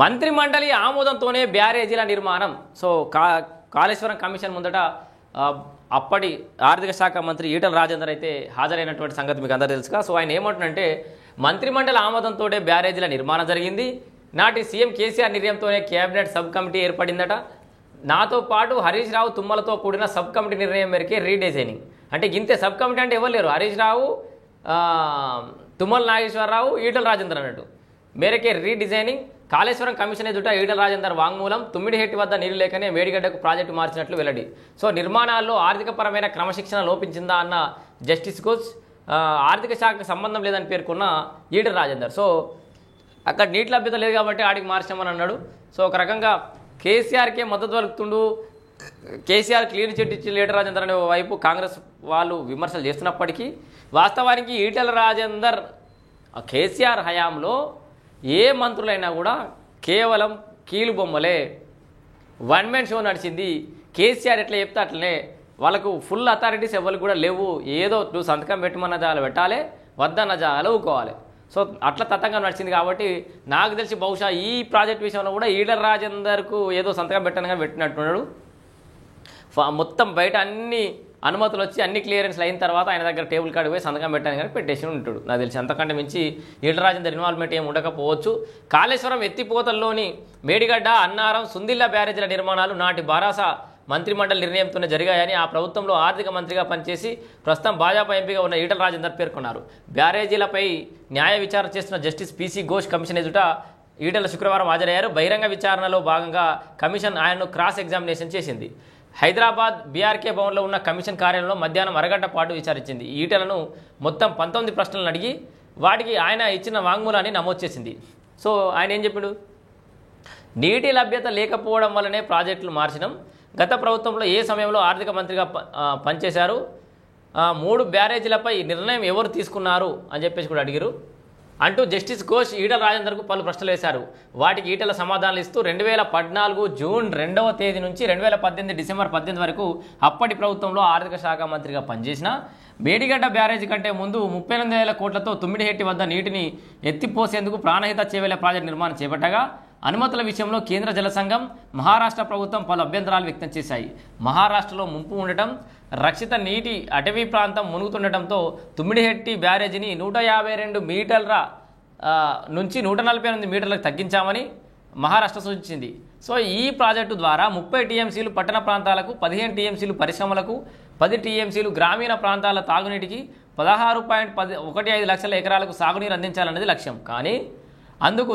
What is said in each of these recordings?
మంత్రిమండలి ఆమోదంతోనే బ్యారేజీల నిర్మాణం. So Kaleshwaram commission ముందట అప్పటి ఆర్థిక శాఖ మంత్రి ఈటల రాజేందర్ అయితే హాజరైనటువంటి సంగతి మీకు అందరూ తెలుసుగా. సో ఆయన ఏమంటున్నంటే మంత్రిమండలి ఆమోదంతో బ్యారేజీల నిర్మాణం జరిగింది. నాటి సీఎం కేసీఆర్ నిర్ణయంతోనే కేబినెట్ సబ్ కమిటీ ఏర్పడిందట. నాతో పాటు హరీష్ రావు తుమ్మలతో కూడిన సబ్ కమిటీ నిర్ణయం మేరకే రీడిజైనింగ్. అంటే ఇంతే సబ్ కమిటీ అంటే ఎవరు లేరు, హరీష్ రావు, తుమ్మల నాగేశ్వరరావు, ఈటల రాజేందర్ అన్నట్టు మేరకే రీడిజైనింగ్. కాళేశ్వరం కమిషన్ ఎదుట ఈటల రాజేందర్ వాంగ్మూలం. తుమ్మిడిహెట్టి వద్ద నీరు లేకనే మేడిగడ్డకు ప్రాజెక్టు మార్చినట్లు వెల్లడి. సో నిర్మాణాల్లో ఆర్థికపరమైన క్రమశిక్షణ లోపించిందా అన్న జస్టిస్ ఘోష్ ఆర్థిక శాఖకు సంబంధం లేదని పేర్కొన్న ఈటల రాజేందర్. సో అక్కడ నీటి లభ్యత లేదు కాబట్టి ఆడికి మార్చామని అన్నాడు. సో ఒక రకంగా కేసీఆర్కే మద్దతు పలుకుతుండు. కేసీఆర్ క్లీన్ చిట్ ఇచ్చి ఈటల రాజేందర్ అనే వైపు కాంగ్రెస్ వాళ్ళు విమర్శలు చేస్తున్నప్పటికీ వాస్తవానికి ఈటల రాజేందర్ కేసీఆర్ హయాంలో ఏ మంత్రులైనా కూడా కేవలం కీలు బొమ్మలే, వన్ మ్యాన్ షో నడిచింది. కేసీఆర్ ఎట్లా చెప్తే అట్లనే, వాళ్ళకు ఫుల్ అథారిటీస్ ఎవరికి కూడా లేవు. ఏదో నువ్వు సంతకం పెట్టమన్న జాలు పెట్టాలి, వద్దన్న జాలు ఊకోవాలి. సో అట్లా తతంగా నడిచింది. కాబట్టి నాకు తెలిసి బహుశా ఈ ప్రాజెక్ట్ విషయంలో కూడా ఈటల రాజేందర్కు ఏదో సంతకం పెట్టనగా పెట్టినట్టున్నాడు. మొత్తం బయట అన్ని అనుమతులు వచ్చి అన్ని క్లియరెన్స్ అయిన తర్వాత ఆయన దగ్గర టేబుల్ కార్డు పోయి సంతకం పెట్టాను కానీ పెట్టేసి ఉంటాడు. నాకు తెలిసి అంతకంటే మించి ఈటల రాజేందర్ ఇన్వాల్వ్మెంట్ ఏమి ఉండకపోవచ్చు. కాళేశ్వరం ఎత్తిపోతల్లోని మేడిగడ్డ, అన్నారం, సుందిల్ల బ్యారేజీల నిర్మాణాలు నాటి బారాస మంత్రిమండలి నిర్ణయంతోనే జరిగాయని ఆ ప్రభుత్వంలో ఆర్థిక మంత్రిగా పనిచేసి ప్రస్తుతం భాజపా ఎంపీగా ఉన్న ఈటల రాజేందర్ పేర్కొన్నారు. బ్యారేజీలపై న్యాయ విచారణ చేస్తున్న జస్టిస్ పీసీ ఘోష్ కమిషన్ ఎదుట ఈటల శుక్రవారం హాజరయ్యారు. బహిరంగ విచారణలో భాగంగా కమిషన్ ఆయనను క్రాస్ ఎగ్జామినేషన్ చేసింది. హైదరాబాద్ బీఆర్కే భవన్లో ఉన్న కమిషన్ కార్యాలయంలో మధ్యాహ్నం అరగంట పాటు విచారించింది. ఈటలను మొత్తం 19 ప్రశ్నలను అడిగి వాటికి ఆయన ఇచ్చిన వాంగ్మూలాన్ని నమోదు చేసింది. సో ఆయన ఏం చెప్పాడు? నీటి లభ్యత లేకపోవడం వల్లనే ప్రాజెక్టులు మార్చడం. గత ప్రభుత్వంలో ఏ సమయంలో ఆర్థిక మంత్రిగా పనిచేశారు, 3 బ్యారేజీలపై నిర్ణయం ఎవరు తీసుకున్నారు అని చెప్పేసి కూడా అడిగారు అంటూ జస్టిస్ ఘోష్ ఈటల రాజేందర్కు పలు ప్రశ్నలు వేశారు. వాటికి ఈటల సమాధానాలు ఇస్తూ 2014 జూన్ 2వ తేదీ నుంచి 2018 డిసెంబర్ 18 వరకు అప్పటి ప్రభుత్వంలో ఆర్థిక శాఖ మంత్రిగా పనిచేసిన మేడిగడ్డ బ్యారేజీ కంటే ముందు 38,000 కోట్లతో తుమ్మిడిహెట్టి వద్ద నీటిని ఎత్తిపోసేందుకు ప్రాణహిత చేవేల ప్రాజెక్టు నిర్మాణం చేపట్టగా అనుమతుల విషయంలో కేంద్ర జల సంఘం, మహారాష్ట్ర ప్రభుత్వం పలు అభ్యంతరాలు వ్యక్తం చేశాయి. మహారాష్ట్రలో ముంపు ఉండటం, రక్షిత నీటి అటవీ ప్రాంతం మునుగుతుండటంతో తుమ్మిడిహెట్టి బ్యారేజీని 152 మీటర్ల నుంచి 148 మీటర్లకు తగ్గించామని మహారాష్ట్ర సూచించింది. సో ఈ ప్రాజెక్టు ద్వారా 30 టీఎంసీలు పట్టణ ప్రాంతాలకు, 15 టీఎంసీలు పరిశ్రమలకు, 10 టీఎంసీలు గ్రామీణ ప్రాంతాల తాగునీటికి, 16.15 లక్షల ఎకరాలకు సాగునీరు అందించాలన్నది లక్ష్యం. కానీ అందుకు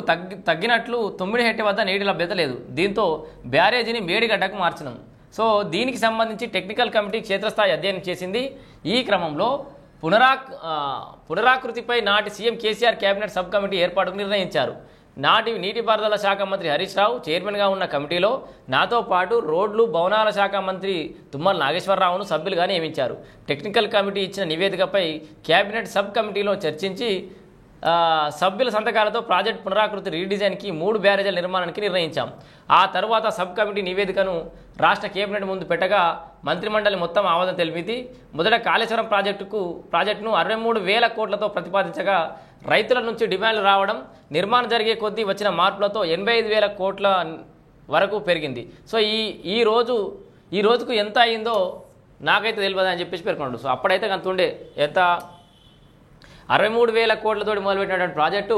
తగ్గినట్లు తుమ్మిడిహెట్టి వద్ద నీటి లభ్యత లేదు. దీంతో బ్యారేజీని మేడిగడ్డకు మార్చినాం. సో దీనికి సంబంధించి టెక్నికల్ కమిటీ క్షేత్రస్థాయి అధ్యయనం చేసింది. ఈ క్రమంలో పునరాకృతిపై నాటి CM KCR cabinet sub committee ఏర్పాటుకు నిర్ణయించారు. నాటి నీటిపారుదల శాఖ మంత్రి హరీష్ రావు చైర్మన్గా ఉన్న కమిటీలో నాతో పాటు రోడ్లు, భవనాల శాఖ మంత్రి తుమ్మల నాగేశ్వరరావును సభ్యులుగా నియమించారు. టెక్నికల్ కమిటీ ఇచ్చిన నివేదికపై కేబినెట్ సబ్ కమిటీలో చర్చించి సభ్యుల సంతకాలతో ప్రాజెక్ట్ పునరాకృతి రీడిజైన్కి 3 బ్యారేజీల నిర్మాణానికి నిర్ణయించాం. ఆ తర్వాత సబ్ కమిటీ నివేదికను రాష్ట్ర కేబినెట్ ముందు పెట్టగా మంత్రిమండలి మొత్తం ఆమోదం తెలిపింది. మొదట కాళేశ్వరం ప్రాజెక్టును 63,000 కోట్లతో ప్రతిపాదించగా రైతుల నుంచి డిమాండ్లు రావడం, నిర్మాణం జరిగే కొద్దీ వచ్చిన మార్పులతో 85,000 కోట్ల వరకు పెరిగింది. సో ఈ రోజుకు ఎంత అయిందో నాకైతే తెలియదు అని చెప్పేసి పేర్కొన్నాడు. సో అప్పుడైతే అంత ఉండే, ఎంత 63,000 కోట్లతోటి మొదలుపెట్టినటువంటి ప్రాజెక్టు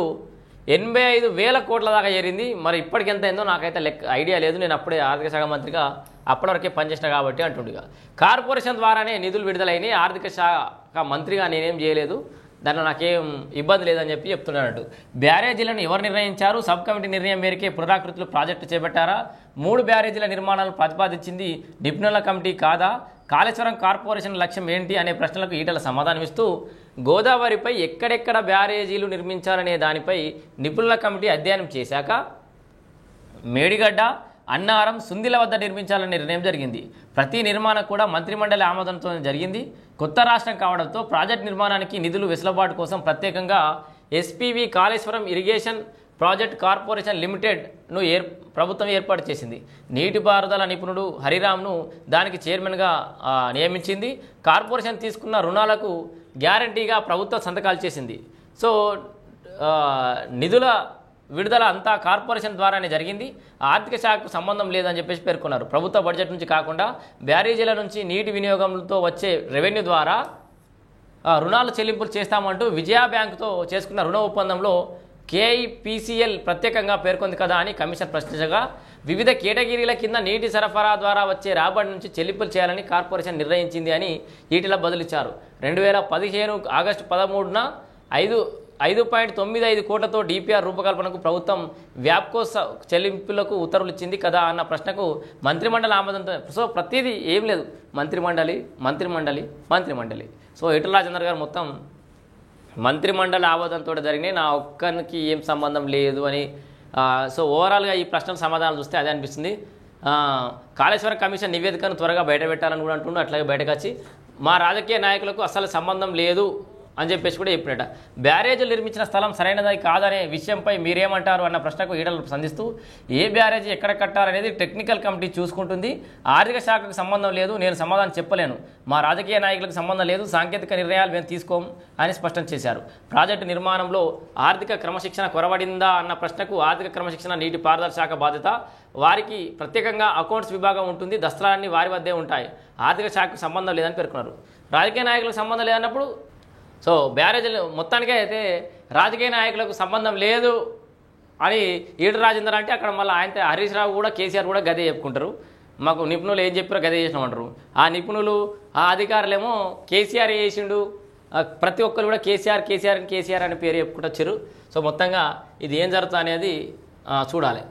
85,000 కోట్ల దాకా చేరింది. మరి ఇప్పటికి ఎంత అయిందో నాకైతే ఐడియా లేదు. నేను అప్పుడే ఆర్థిక శాఖ మంత్రిగా అప్పటివరకే పనిచేసిన కాబట్టి అంటుండగా కార్పొరేషన్ ద్వారానే నిధులు విడుదలైనవి, ఆర్థిక శాఖ మంత్రిగా నేనేం చేయలేదు, దాంట్లో నాకేం ఇబ్బంది లేదని చెప్తున్నాడు. బ్యారేజీలను ఎవరు నిర్ణయించారు? సబ్ కమిటీ నిర్ణయం మేరకే పునరాకృతులు ప్రాజెక్టు చేపట్టారా? 3 బ్యారేజీల నిర్మాణాలను ప్రతిపాదించింది నిపుణుల కమిటీ కాదా? కాళేశ్వరం కార్పొరేషన్ లక్ష్యం ఏంటి అనే ప్రశ్నలకు ఈటల సమాధానమిస్తూ గోదావరిపై ఎక్కడెక్కడ బ్యారేజీలు నిర్మించాలనే దానిపై నిపుణుల కమిటీ అధ్యయనం చేశాక మేడిగడ్డ, అన్నారం, సుందిల వద్ద నిర్మించాలనే నిర్ణయం జరిగింది. ప్రతి నిర్మాణం కూడా మంత్రిమండలి ఆమోదంతో జరిగింది. కొత్త రాష్ట్రం కావడంతో ప్రాజెక్ట్ నిర్మాణానికి నిధులు వెసులుబాటు కోసం ప్రత్యేకంగా SPV Kaleshwaram irrigation project corporation లిమిటెడ్ను ప్రభుత్వం ఏర్పాటు చేసింది. నీటిపారుదల నిపుణుడు హరిరామ్ను దానికి చైర్మన్గా నియమించింది. కార్పొరేషన్ తీసుకున్న రుణాలకు గ్యారంటీగా ప్రభుత్వం సంతకాలు చేసింది. సో నిధుల విడుదల అంతా కార్పొరేషన్ ద్వారానే జరిగింది, ఆర్థిక శాఖకు సంబంధం లేదని చెప్పేసి పేర్కొన్నారు. ప్రభుత్వ బడ్జెట్ నుంచి కాకుండా బ్యారేజీల నుంచి నీటి వినియోగంతో వచ్చే రెవెన్యూ ద్వారా రుణాలు చెల్లింపులు చేస్తామంటూ విజయా బ్యాంకుతో చేసుకున్న రుణ ఒప్పందంలో కేఐపిసిఎల్ ప్రత్యేకంగా పేర్కొంది కదా అని కమిషన్ ప్రశ్నించగా, వివిధ కేటగిరీల కింద నీటి సరఫరా ద్వారా వచ్చే రాబడి నుంచి చెల్లింపులు చేయాలని కార్పొరేషన్ నిర్ణయించింది అని ఈటెల బదులిచ్చారు. 2015 ఆగస్టు 13న 5.95 కోట్లతో డిపిఆర్ రూపకల్పనకు ప్రభుత్వం వ్యాప్కో చెల్లింపులకు ఉత్తర్వులు ఇచ్చింది కదా అన్న ప్రశ్నకు మంత్రిమండలి ఆమోదంతో, సో ప్రతిదీ ఏం లేదు, మంత్రిమండలి. సో ఈటెల రాజేందర్ గారు మొత్తం మంత్రిమండలి ఆమోదంతో జరిగినాయి, నా ఒక్కరికి ఏం సంబంధం లేదు అని. సో ఓవరాల్గా ఈ ప్రశ్నకు సమాధానాలు చూస్తే అదే అనిపిస్తుంది. కాళేశ్వరం కమిషన్ నివేదికను త్వరగా బయట పెట్టాలని కూడా అంటుండే, అట్లాగే బయటకు వచ్చి మా రాజకీయ నాయకులకు అసలు సంబంధం లేదు అని చెప్పేసి కూడా చెప్పినట. బ్యారేజీలు నిర్మించిన స్థలం సరైనది కాదనే విషయంపై మీరేమంటారు అన్న ప్రశ్నకు ఈటల సంధిస్తూ, ఏ బ్యారేజీ ఎక్కడ కట్టాలనేది టెక్నికల్ కమిటీ చూసుకుంటుంది, ఆర్థిక శాఖకు సంబంధం లేదు, నేను సమాధానం చెప్పలేను, మా రాజకీయ నాయకులకు సంబంధం లేదు, సాంకేతిక నిర్ణయాలు మేము తీసుకోం అని స్పష్టం చేశారు. ప్రాజెక్టు నిర్మాణంలో ఆర్థిక క్రమశిక్షణ కొరవడిందా అన్న ప్రశ్నకు, ఆర్థిక క్రమశిక్షణ నీటిపారుదల శాఖ బాధ్యత, వారికి ప్రత్యేకంగా అకౌంట్స్ విభాగం ఉంటుంది, దస్త్రాలన్నీ వారి వద్దే ఉంటాయి, ఆర్థిక శాఖకు సంబంధం లేదని పేర్కొన్నారు. రాజకీయ నాయకులకు సంబంధం లేదన్నప్పుడు సో బ్యారేజీలు మొత్తానికే అయితే రాజకీయ నాయకులకు సంబంధం లేదు అని ఈటెల రాజేందర్ అంటే, అక్కడ మళ్ళీ ఆయన హరీష్ రావు కూడా కేసీఆర్ కూడా గదే చెప్పుకుంటారు, మాకు నిపుణులు ఏం చెప్పారో గదే చేసినామంటారు. ఆ నిపుణులు ఆ అధికారులేమో కేసీఆర్ చేసిండు, ప్రతి ఒక్కరు కూడా కేసీఆర్ అని పేరు చెప్పుకుంటూ వచ్చారు. సో మొత్తంగా ఇది ఏం జరుగుతుంది అనేది చూడాలి.